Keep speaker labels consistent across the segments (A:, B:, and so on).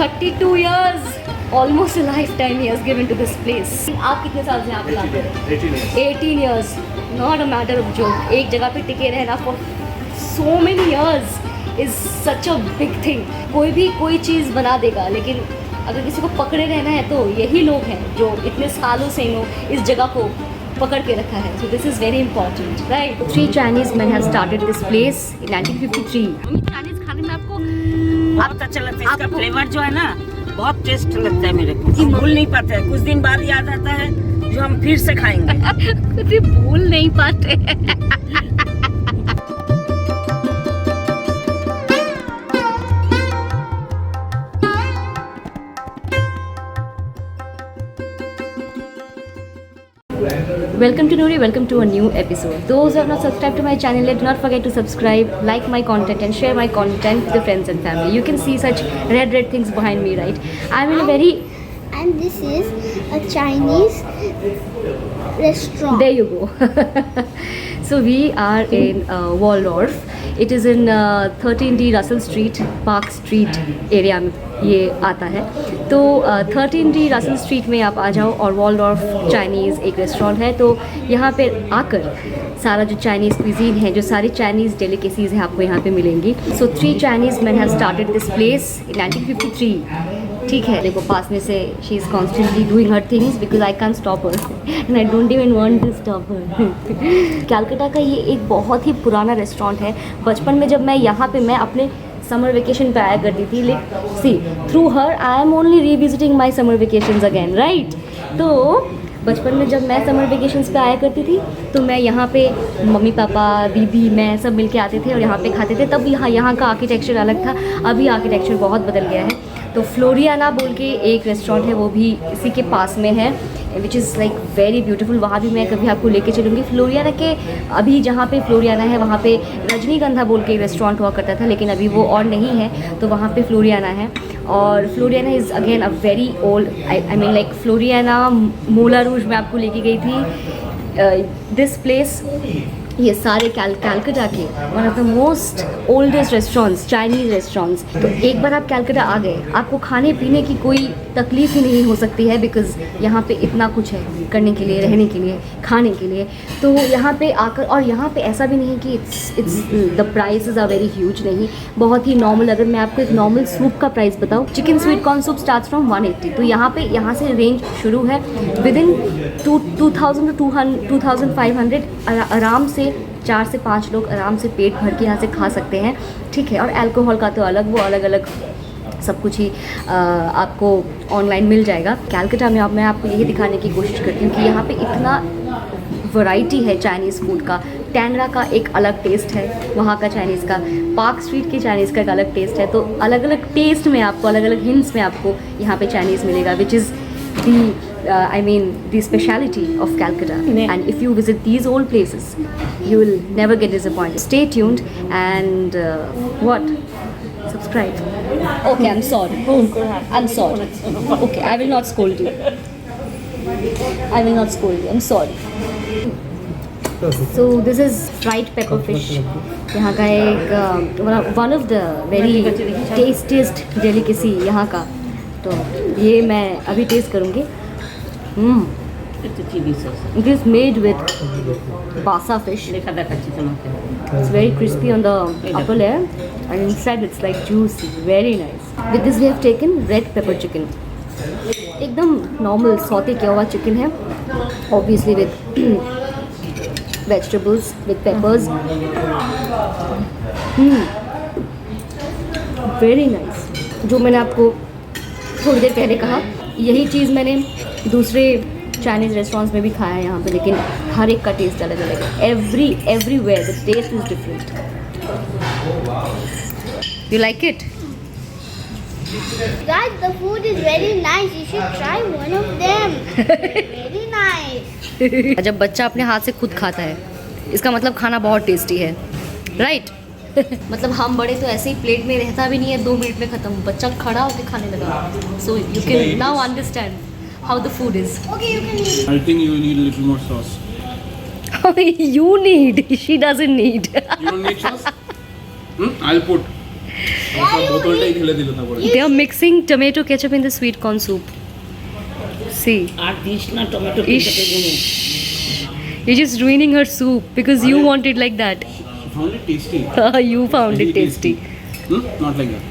A: 32 years, almost a lifetime he has given to this place. आप कितने साल से यहाँ पे आते हैं? 18 years. Not a matter of joke. एक जगह पे टिके रहना for so many years is such a big thing. कोई भी कोई चीज़ बना देगा, लेकिन अगर किसी को पकड़े रहना है तो यही लोग हैं जो इतने सालों से इस जगह को पकड़ के रखा है. So this is very important, right? 3 Chinese men have started this place in 1953. Chinese खाने में आपको
B: बहुत अच्छा लगता है. इसका फ्लेवर जो है ना बहुत टेस्ट लगता है मेरे को. भूल नहीं पाते हैं. कुछ दिन बाद याद आता है जो हम फिर से खाएंगे.
A: भूल नहीं पाते. Welcome to Noori, welcome to a new episode. Those who have not subscribed to my channel, do not forget to subscribe, like my content and share my content with your friends and family. You can see such red things behind me, right? I'm in a very...
C: And this is a Chinese restaurant.
A: There you go. So we are in Waldorf. It is in 13D Russell Street, Park Street area में ये आता है. तो 13D Russell Street में आप आ जाओ और Waldorf Chinese एक रेस्टोरेंट है. तो यहाँ पे आकर सारा जो चाइनीज़ क्विजीन है, जो सारी चाइनीज़ डेलिकेसीज़ हैं आपको यहाँ पे मिलेंगी. सो 3 Chinese men have started this place in 1953. ठीक है, देखो पास में से she is constantly doing her things because I can stop her and I don't even want to stop her. Calcutta का ये एक बहुत ही पुराना रेस्टोरेंट है. बचपन में जब मैं यहाँ पे मैं अपने समर वेकेशन पे आया करती थी, लेकिन see through her I am only revisiting my summer vacations again, right. तो बचपन में जब मैं समर वेकेशंस पे आया करती थी तो मैं यहाँ पे मम्मी पापा दीदी मैं सब मिलके आते थे और यहाँ पे खाते थे. तब यहाँ का आर्किटेक्चर अलग था, अभी आर्किटेक्चर बहुत बदल गया है. तो फ्लोरियाना बोल के एक रेस्टोरेंट है, वो भी इसी के पास में है, which is like very beautiful. वहाँ भी मैं कभी आपको लेके चलूँगी. फ्लोरियाना के अभी जहाँ पे फ्लोरियाना है वहाँ पे रजनीगंधा बोल के रेस्टोरेंट हुआ करता था, लेकिन अभी वो और नहीं है, तो वहाँ पे फ्लोरियाना है. और Floriana is again a very old, I mean like Floriana Moulin Rouge में आपको लेके गई थी. दिस प्लेस ये सारे कलकत्ता के one of the most oldest restaurants, Chinese restaurants. तो एक बार आप कलकत्ता आ गए, आपको खाने पीने की कोई तकलीफ़ ही नहीं हो सकती है बिकॉज़ यहाँ पे इतना कुछ है करने के लिए, रहने के लिए, खाने के लिए. तो यहाँ पे आकर, और यहाँ पे ऐसा भी नहीं कि it's the prices are very huge, नहीं, बहुत ही नॉर्मल. अगर मैं आपको एक नॉर्मल सूप का प्राइस बताऊँ, chicken sweet corn soup starts from 180. तो यहाँ से रेंज शुरू है. विद इन 2000 to 2500 आराम से 4 से 5 लोग आराम से पेट भर के यहाँ से खा सकते हैं. ठीक है. और अल्कोहल का तो अलग, वो अलग अलग सब कुछ ही आपको ऑनलाइन मिल जाएगा. कलकत्ता में मैं आपको यही दिखाने की कोशिश करती हूँ कि यहाँ पे इतना वैरायटी है चाइनीज़ फूड का. टैंगरा का एक अलग टेस्ट है वहाँ का चाइनीज़ का, पार्क स्ट्रीट के चाइनीज़ का एक अलग टेस्ट है. तो अलग अलग टेस्ट में आपको, अलग अलग हिंट्स में आपको यहाँ पे चाइनीज़ मिलेगा, which is the speciality of Calcutta. And if you visit these old places, you will never get disappointed. Stay tuned and what? Subscribe. Okay, I'm sorry. I'm sorry. Okay, I will not scold you. I will not scold you. I'm sorry. So this is fried pepper fish. यहाँ का एक one of the very tastiest delicacy यहाँ का. तो ये मैं अभी test करूँगी. It is made with basa fish. It's very crispy on the upper layer and inside it's like juicy, very nice. With this we have taken red pepper chicken. एकदम normal sauté किया हुआ chicken है, obviously with vegetables, with peppers. Very nice. जो मैंने आपको थोड़ी देर पहले कहा, यही चीज़ मैंने दूसरे चाइनीज़ रेस्टोरेंट्स में भी खाया है यहाँ पे, लेकिन हर एक का टेस्ट अलग अलग है. Everywhere the taste is different. You like it?
C: Guys, the food is very nice. You should try one of them. Very nice.
A: जब बच्चा अपने हाथ से खुद खाता है, इसका मतलब खाना बहुत टेस्टी है, राइट? मतलब हम बड़े तो ऐसे ही प्लेट में रहता भी नहीं है, 2 मिनट में ख़त्म. बच्चा खड़ा होकर खाने लगा. So you can now understand how the food is.
C: Okay, you can eat.
D: I think you need a little more sauce.
A: You need. She doesn't need.
D: You don't need sauce? I'll put. বোতলটাই ঢেলে দিল তারপরে।
A: They are mixing tomato ketchup in the sweet corn soup. See,
B: আর this না tomato
A: Ish. You're just ruining her soup because you want it like that.
D: Found it tasty.
A: You found it tasty.
D: Not like that.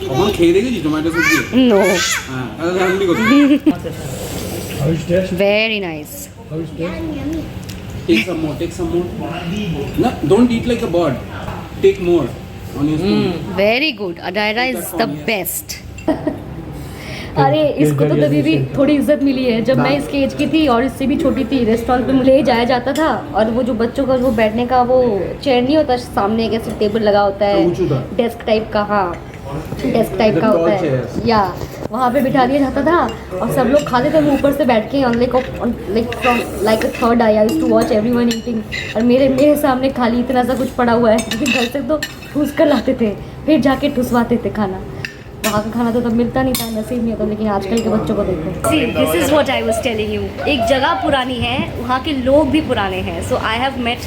D: কখন খেয়ে দেখেছি tomato soup দিয়ে?
A: No,
D: হ্যাঁ, তাহলে জানলি কোথায়?
A: very nice.
D: Take some more, take some more. No, don't eat like a bird. Take more on your spoon.
A: Very good. Adaira is the best. अरे इसको तो तभी भी थोड़ी इज्जत मिली है जब मैं इसकी एज की थी और इससे भी छोटी थी। रेस्टोरेंट पे मुझे ले जाया जाता था और वो जो बच्चों का वो बैठने का वो चेयर नहीं होता, सामने एक ऐसे टेबल लगा होता है
D: ऊंचा था।
A: डेस्क टाइप का, हाँ डेस्क टाइप का
D: The
A: होता
D: tall
A: है
D: chairs.
A: या वहाँ पे बिठा दिया जाता था और सब लोग खाते थे। मैं ऊपर से बैठ के like from like a third I used to watch everyone eating और मेरे सामने खाली इतना सा कुछ पड़ा हुआ है क्योंकि घर से तो ठूस कर लाते थे फिर जाके ठुसवाते थे खाना। वहाँ का खाना तो तब मिलता नहीं था, नसीब नहीं होता, लेकिन आजकल के बच्चों को देखो। See this is what I was telling you, एक जगह पुरानी है, वहाँ के लोग भी पुराने हैं। So I have met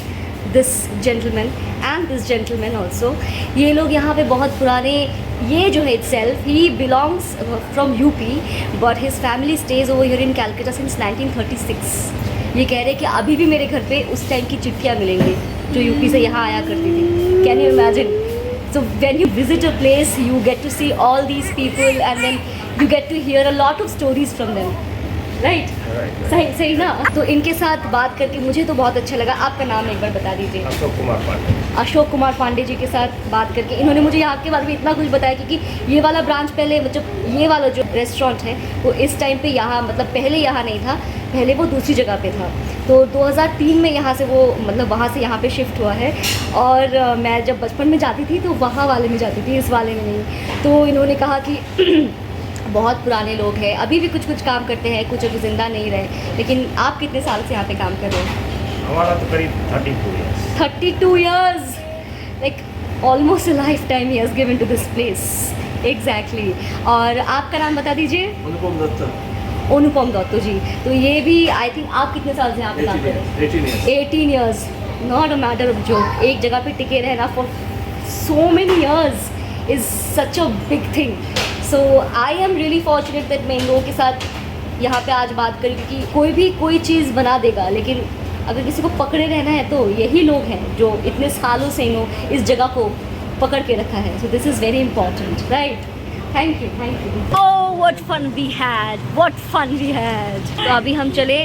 A: this gentleman and this gentleman also. ये लोग यहाँ पे बहुत पुराने, ये जो है इटसेल्फ ही belongs from UP but his family stays over here in Calcutta since 1936। ये कह रहे हैं कि अभी भी मेरे घर पे उस टाइम की चिट्ठियाँ मिलेंगी जो यूपी से यहाँ आया करती थी। Can you imagine? So when you visit a place, you get to see all these people and then you get to hear a lot of stories from them. Right? सही ना? तो इनके साथ बात करके मुझे तो बहुत अच्छा लगा। आपका नाम एक बार बता दीजिए।
E: अशोक कुमार पांडे
A: जी के साथ बात करके इन्होंने मुझे यहाँ के बारे में इतना कुछ बताया क्योंकि ये वाला ब्रांच पहले मतलब ये वाला जो रेस्टोरेंट है वो इस टाइम पे यहाँ मतलब पहले यहाँ नहीं था, पहले वो दूसरी जगह पे था। तो 2003 में यहाँ से वो मतलब वहाँ से यहाँ पे शिफ्ट हुआ है और मैं जब बचपन में जाती थी तो वहाँ वाले में जाती थी, इस वाले में नहीं। तो इन्होंने कहा कि बहुत पुराने लोग हैं, अभी भी कुछ कुछ काम करते हैं, कुछ अभी ज़िंदा नहीं रहे। लेकिन आप कितने साल से यहाँ पे काम कर रहे हो?
E: हमारा तो करीब
A: 32 years, like almost a lifetime he has given to this place. Exactly. और आपका नाम बता दीजिए। अनुपम दत्त जी। तो ये भी आई थिंक आप कितने साल से यहाँ पे काम कर रहे हैं? 18 years. Not a matter of joke. एक जगह पे टिके रहना for so many years is such a big thing. So I am really fortunate that मैं इन लोगों के साथ यहाँ पे आज बात करी क्योंकि कोई भी कोई चीज़ बना देगा, लेकिन अगर किसी को पकड़े रहना है तो यही लोग हैं जो इतने सालों से इस जगह को पकड़ के रखा है। So this is very important, right? Thank you. Oh what fun we had. तो अभी हम चले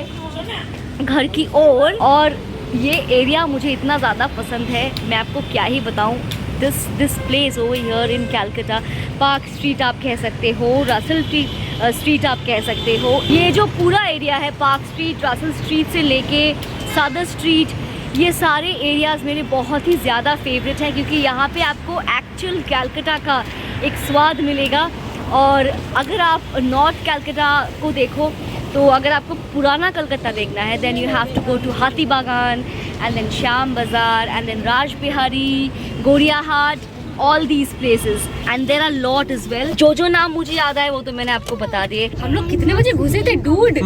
A: घर की ओर और ये एरिया मुझे इतना ज़्यादा पसंद है, मैं आपको क्या ही बताऊँ। This place over here in Calcutta, park street आप कह सकते हो, रसल स्ट्रीट आप कह सकते हो। ये जो पूरा एरिया है पार्क स्ट्रीट, रसल स्ट्रीट से लेके सादर स्ट्रीट, ये सारे एरियाज़ मेरे बहुत ही ज़्यादा फेवरेट हैं क्योंकि यहाँ पे आपको एक्चुअल कैलकाटा का एक स्वाद मिलेगा। और अगर आप नॉर्थ कैलकाटा को देखो तो अगर आपको पुराना कलकत्ता देखना है then you have to go to Hatibagan and then Shyambazar and then Raj Bihari, Gariahat, all these places and there are lot as well। जो नाम मुझे याद आए वो तो मैंने आपको बता दिए। हम लोग कितने बजे घुसे थे dude?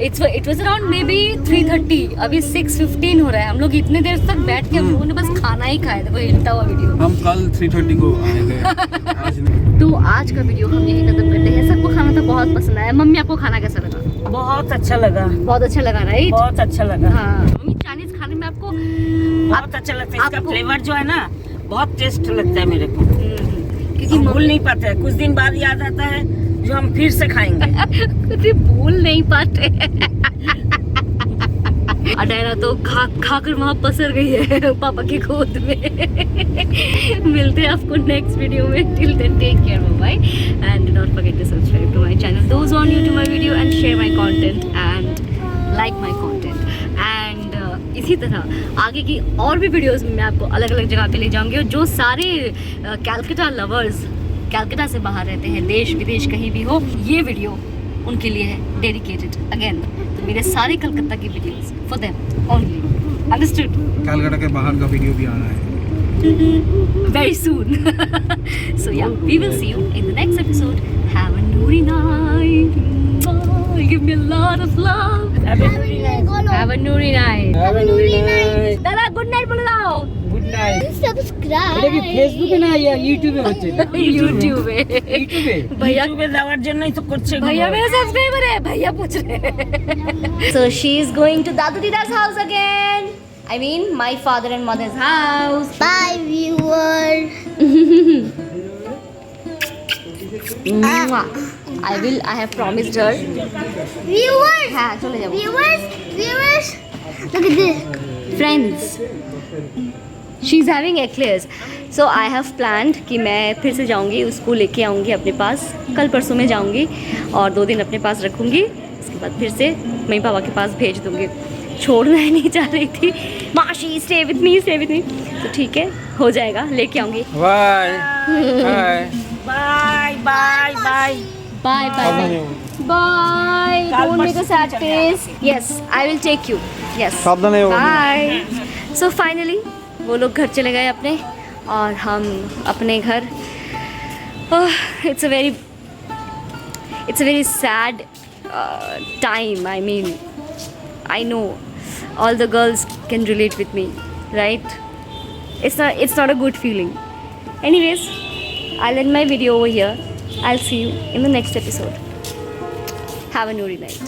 A: it was around maybe 3:30, अभी 6:15 हो रहा है। हम लोग इतने देर तक बैठ के हम लोगों ने बस खाना ही खाया था, वो हिलता हुआ वीडियो।
D: हम कल 3:30 को आए थे, आज नहीं।
A: तो आज का वीडियो हम यही खत्म करते हैं। सबको खाना तो बहुत पसंद आया। मम्मी आपको खाना कैसा लगा?
B: बहुत अच्छा लगा,
A: बहुत अच्छा लगा, राइट?
B: बहुत अच्छा लगा।
A: हाँ मम्मी, चाइनीज खाने में आपको
B: बहुत अच्छा लगता है, इसका फ्लेवर जो है ना बहुत टेस्ट लगता है मेरे को,
A: क्योंकि
B: हम भूल नहीं पाते हैं। कुछ दिन बाद याद आता है जो हम फिर से खाएंगे।
A: कभी भूल नहीं पाते। अडायरा तो खा कर वहाँ पसर गई है पापा की गोद में। मिलते हैं आपको नेक्स्ट वीडियो में। Till then take care, bye and do not forget to subscribe to my channel, those on new to my video and share my content and like my content. And इसी तरह आगे की और भी videos में मैं आपको अलग अलग जगह पे ले जाऊंगी और जो सारे कैलकाटा लवर्स कैलकाटा से बाहर रहते हैं, देश विदेश कहीं भी हो, ये वीडियो उनके लिए है, डेडिकेटेड अगेन। तो मेरे सारे कलकत्ता की videos for them only, understood?
D: Calcutta के बाहर का वीडियो भी आना है
A: very soon। So yeah, we will see you in the next episode. Have a nuri night. Bye. Give me a lot of love. Have a nuri night.
D: Have a nuri night.
A: Dada, good night बोलो।
D: Good night.
C: Subscribe.
F: এটা কি ফেসবুকে না ইউটিউবে হচ্ছে
A: ইউটিউবে
F: ইউটিউবে
A: भैया
B: यूट्यूबे দেওয়ার জন্যই তো করছে এগুলো।
A: भैया मेरा सब्सक्राइबर है भैया पूछ रहे हैं so she is going to Dadu Dida's house again I mean my father and mother's house
C: Bye, viewers.
A: Mwah. I have promised her
C: Viewers.
A: हाँ चले जाओ
C: Viewers. Look at this.
A: friends she's having eclairs so I have planned कि मैं फिर से जाऊंगी उसको लेके आऊंगी अपने पास कल परसों में जाऊंगी और 2 दिन अपने पास रखूंगी उसके बाद फिर से मम्मी पापा के पास भेज दूंगी छोड़ना ही नहीं चाह रही थी माशी स्टे विथ मी तो ठीक है हो जाएगा लेके आऊंगी
F: bye bye
B: bye bye bye
A: bye bye bye don't make a sad face yes I will take you yes
F: সাবধানে
A: बाय सो फाइनली वो लोग घर चले गए अपने और हम अपने घर it's a very sad time I mean I know all the girls can relate with me right it's not a good feeling anyways I'll end my video over here I'll see you in the next episode have a nuri night